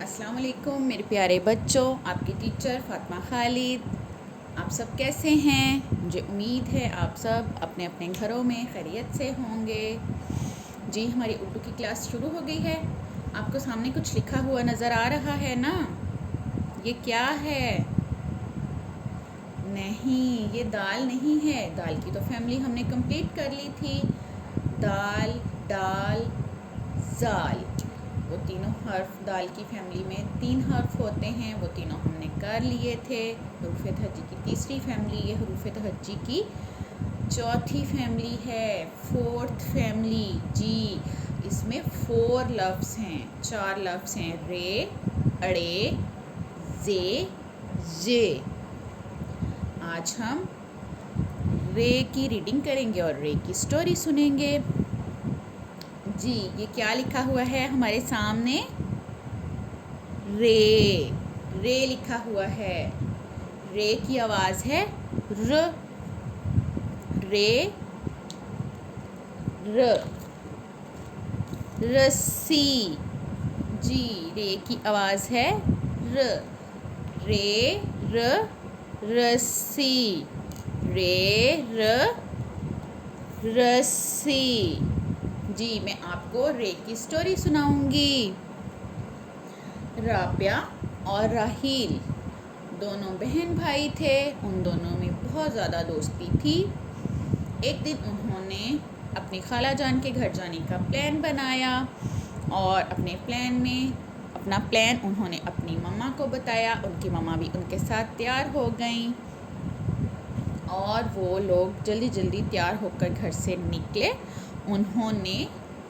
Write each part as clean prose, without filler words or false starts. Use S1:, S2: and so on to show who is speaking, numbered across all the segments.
S1: अस्सलाम वालेकुम मेरे प्यारे बच्चों, आपकी टीचर फ़ातिमा खालिद। आप सब कैसे हैं? मुझे उम्मीद है आप सब अपने अपने घरों में खैरियत से होंगे। जी, हमारी उर्दू की क्लास शुरू हो गई है। आपको सामने कुछ लिखा हुआ नज़र आ रहा है ना? ये क्या है? नहीं, ये दाल नहीं है। दाल की तो फैमिली हमने कंप्लीट कर ली थी। दाल, डाल, जाल, वो तीनों हर्फ दाल की फैमिली में 3 हर्फ होते हैं, वो तीनों हमने कर लिए थे। हरूफ तहज्जी की तीसरी फैमिली, ये हरूफ तहज्जी की चौथी फैमिली है, 4th फैमिली। जी, इसमें 4 लफ्ज़ हैं, 4 लफ्ज़ हैं, रे, अड़े, जे, जे। आज हम रे की रीडिंग करेंगे और रे की स्टोरी सुनेंगे। जी, ये क्या लिखा हुआ है हमारे सामने? रे, रे लिखा हुआ है। रे की आवाज़ है र, रे, र। रस्सी। जी, रे की आवाज़ है र, रे, र, रस्सी, रे, र, रस्सी। जी, मैं आपको रे की स्टोरी सुनाऊंगी। राबिया और राहील दोनों बहन भाई थे। उन दोनों में बहुत ज़्यादा दोस्ती थी। एक दिन उन्होंने अपनी खाला जान के घर जाने का प्लान बनाया और अपना प्लान उन्होंने अपनी मम्मा को बताया। उनकी मम्मा भी उनके साथ तैयार हो गईं और वो लोग जल्दी जल्दी तैयार होकर घर से निकले। उन्होंने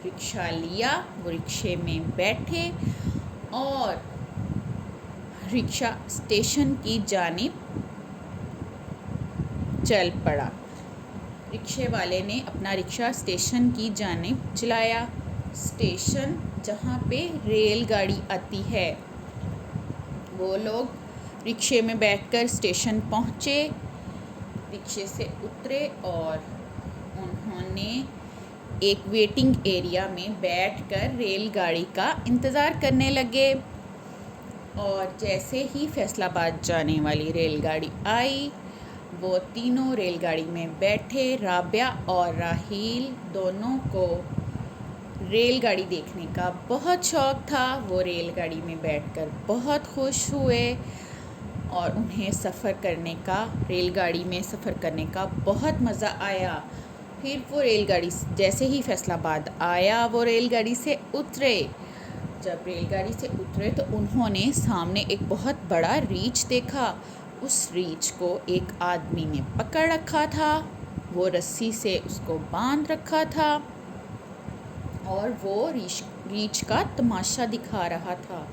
S1: रिक्शा लिया, वो रिक्शे में बैठे और रिक्शा स्टेशन की जानिब चल पड़ा। रिक्शे वाले ने अपना रिक्शा स्टेशन की जानिब चलाया। स्टेशन जहाँ पे रेलगाड़ी आती है। वो लोग रिक्शे में बैठकर स्टेशन पहुँचे, रिक्शे से उतरे और उन्होंने एक वेटिंग एरिया में बैठकर रेलगाड़ी का इंतज़ार करने लगे। और जैसे ही फैसलाबाद जाने वाली रेलगाड़ी आई, वो तीनों रेलगाड़ी में बैठे। राबिया और राहील दोनों को रेलगाड़ी देखने का बहुत शौक़ था। वो रेलगाड़ी में बैठकर बहुत खुश हुए और उन्हें रेलगाड़ी में सफ़र करने का बहुत मज़ा आया। फिर वो रेलगाड़ी जैसे ही फैसलाबाद आया, वो रेलगाड़ी से उतरे। जब रेलगाड़ी से उतरे तो उन्होंने सामने एक बहुत बड़ा रीछ देखा। उस रीछ को एक आदमी ने पकड़ रखा था। वो रस्सी से उसको बांध रखा था और वो रीछ का तमाशा दिखा रहा था।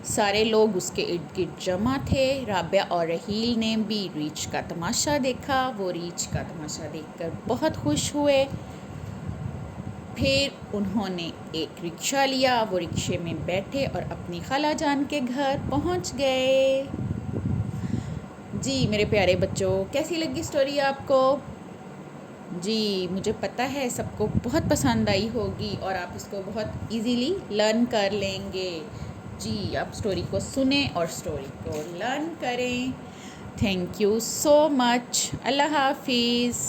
S1: सारे लोग उसके इर्द गिर्द जमा थे। राबिया और राहील ने भी रीछ का तमाशा देखा। वो रीछ का तमाशा देखकर बहुत खुश हुए। फिर उन्होंने एक रिक्शा लिया, वो रिक्शे में बैठे और अपनी खाला जान के घर पहुंच गए। जी, मेरे प्यारे बच्चों, कैसी लगी स्टोरी आपको? जी, मुझे पता है सबको बहुत पसंद आई होगी और आप इसको बहुत इजीली लर्न कर लेंगे। जी, आप स्टोरी को सुने और स्टोरी को लर्न करें। Thank you so much. अल्लाह हाफिज़।